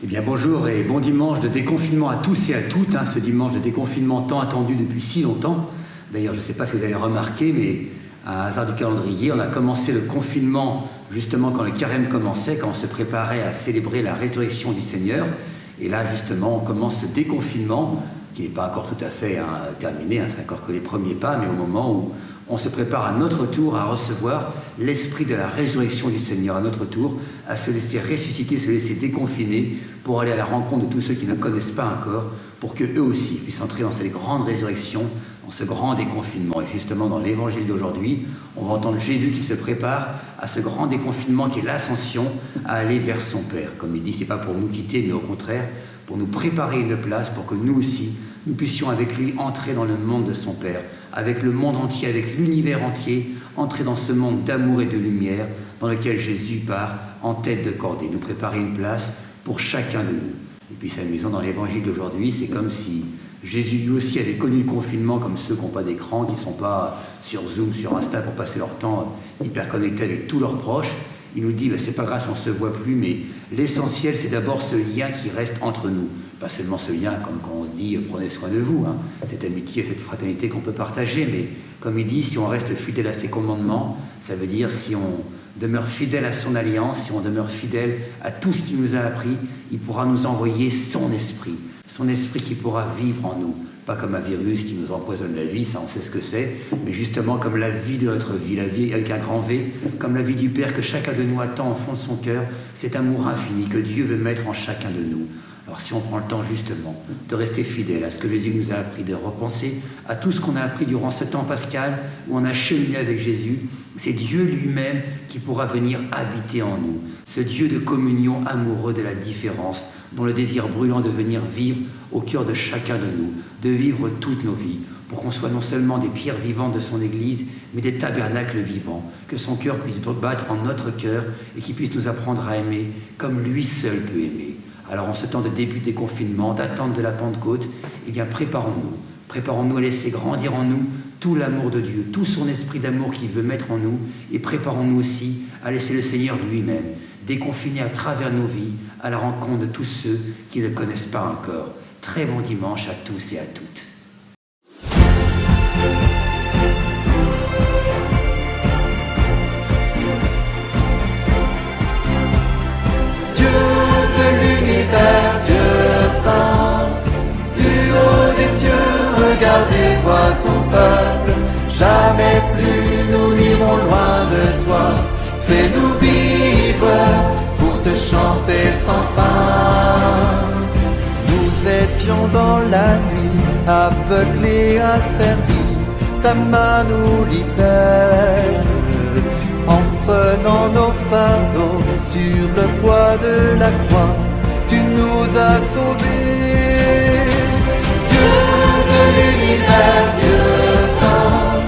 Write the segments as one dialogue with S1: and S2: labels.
S1: Eh bien bonjour et bon dimanche de déconfinement à tous et à toutes, ce dimanche de déconfinement tant attendu depuis si longtemps. D'ailleurs, je ne sais pas si vous avez remarqué, mais à un hasard du calendrier, on a commencé le confinement justement quand le carême commençait, quand on se préparait à célébrer la résurrection du Seigneur. Et là, justement, on commence ce déconfinement, qui n'est pas encore tout à fait terminé, c'est encore que les premiers pas, mais au moment où on se prépare à notre tour à recevoir l'esprit de la résurrection du Seigneur, à notre tour, à se laisser ressusciter, se laisser déconfiner pour aller à la rencontre de tous ceux qui ne connaissent pas encore, pour qu'eux aussi puissent entrer dans cette grande résurrection, dans ce grand déconfinement. Et justement, dans l'évangile d'aujourd'hui, on va entendre Jésus qui se prépare à ce grand déconfinement qui est l'ascension, à aller vers son Père. Comme il dit, ce n'est pas pour nous quitter, mais au contraire, pour nous préparer une place, pour que nous aussi, nous puissions avec lui entrer dans le monde de son Père, avec le monde entier, avec l'univers entier, entrer dans ce monde d'amour et de lumière dans lequel Jésus part en tête de cordée, nous préparer une place pour chacun de nous. Et puis c'est amusant, dans l'évangile d'aujourd'hui, c'est comme si Jésus lui aussi avait connu le confinement comme ceux qui n'ont pas d'écran, qui ne sont pas sur Zoom, sur Insta pour passer leur temps hyper connectés avec tous leurs proches. Il nous dit, c'est pas grave si on ne se voit plus, mais l'essentiel c'est d'abord ce lien qui reste entre nous. Pas seulement ce lien comme quand on se dit prenez soin de vous, cette amitié, cette fraternité qu'on peut partager, mais comme il dit, si on reste fidèle à ses commandements, ça veut dire si on demeure fidèle à son alliance, si on demeure fidèle à tout ce qu'il nous a appris, il pourra nous envoyer son esprit qui pourra vivre en nous. Pas comme un virus qui nous empoisonne la vie, ça on sait ce que c'est, mais justement comme la vie de notre vie, la vie avec un grand V, comme la vie du Père que chacun de nous attend au fond de son cœur, cet amour infini que Dieu veut mettre en chacun de nous. Alors si on prend le temps justement de rester fidèle à ce que Jésus nous a appris, de repenser à tout ce qu'on a appris durant ce temps pascal où on a cheminé avec Jésus, c'est Dieu lui-même qui pourra venir habiter en nous. Ce Dieu de communion amoureux de la différence, dont le désir brûlant de venir vivre au cœur de chacun de nous, de vivre toutes nos vies, pour qu'on soit non seulement des pierres vivantes de son Église, mais des tabernacles vivants, que son cœur puisse battre en notre cœur et qu'il puisse nous apprendre à aimer comme lui seul peut aimer. Alors en ce temps de début des confinements, d'attente de la Pentecôte, eh bien préparons-nous à laisser grandir en nous tout l'amour de Dieu, tout son esprit d'amour qu'il veut mettre en nous, et préparons-nous aussi à laisser le Seigneur lui-même déconfiner à travers nos vies à la rencontre de tous ceux qui ne connaissent pas encore. Très bon dimanche à tous et à toutes.
S2: Dieu saint, du haut des cieux, regarde et vois ton peuple. Jamais plus nous n'irons loin de toi. Fais-nous vivre pour te chanter sans fin. Nous étions dans la nuit, aveuglés, asservis. Ta main nous libère. En prenant nos fardeaux sur le bois de la croix, tu nous as sauvés. Dieu de l'univers, Dieu saint,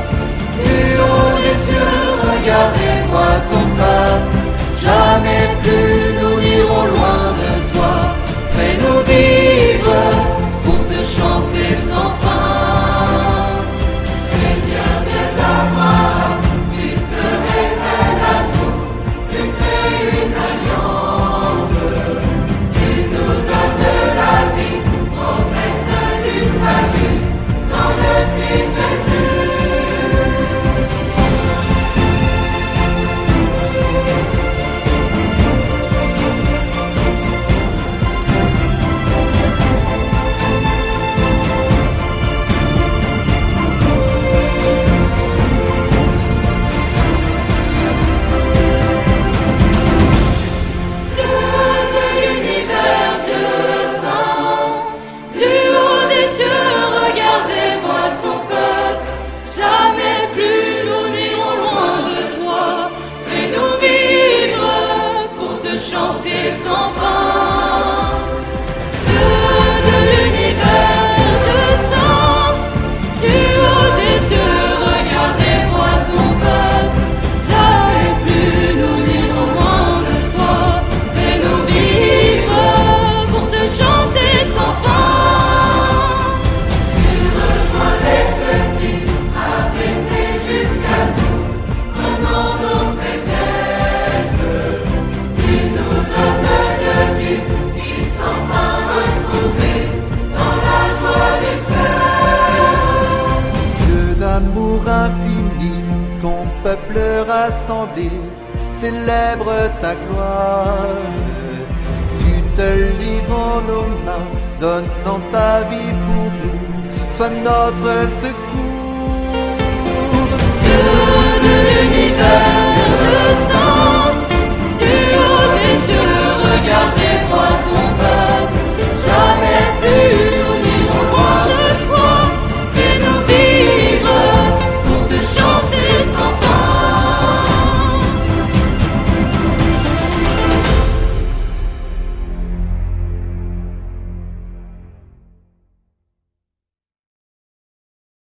S2: du haut des cieux, regarde et vois ton peuple. Jamais plus nous n'irons loin de toi. Fais-nous vivre pour te chanter sans fin. Seigneur Dieu d'Abraham, tu te révèles à nous, tu crées une alliance. Tu nous donnes la vie, promesse du salut, dans le Christ. rassemblés célèbrent ta gloire. Tu te livres en nos mains, donnant ta vie pour nous, sois notre secours.
S3: Dieu de l'univers,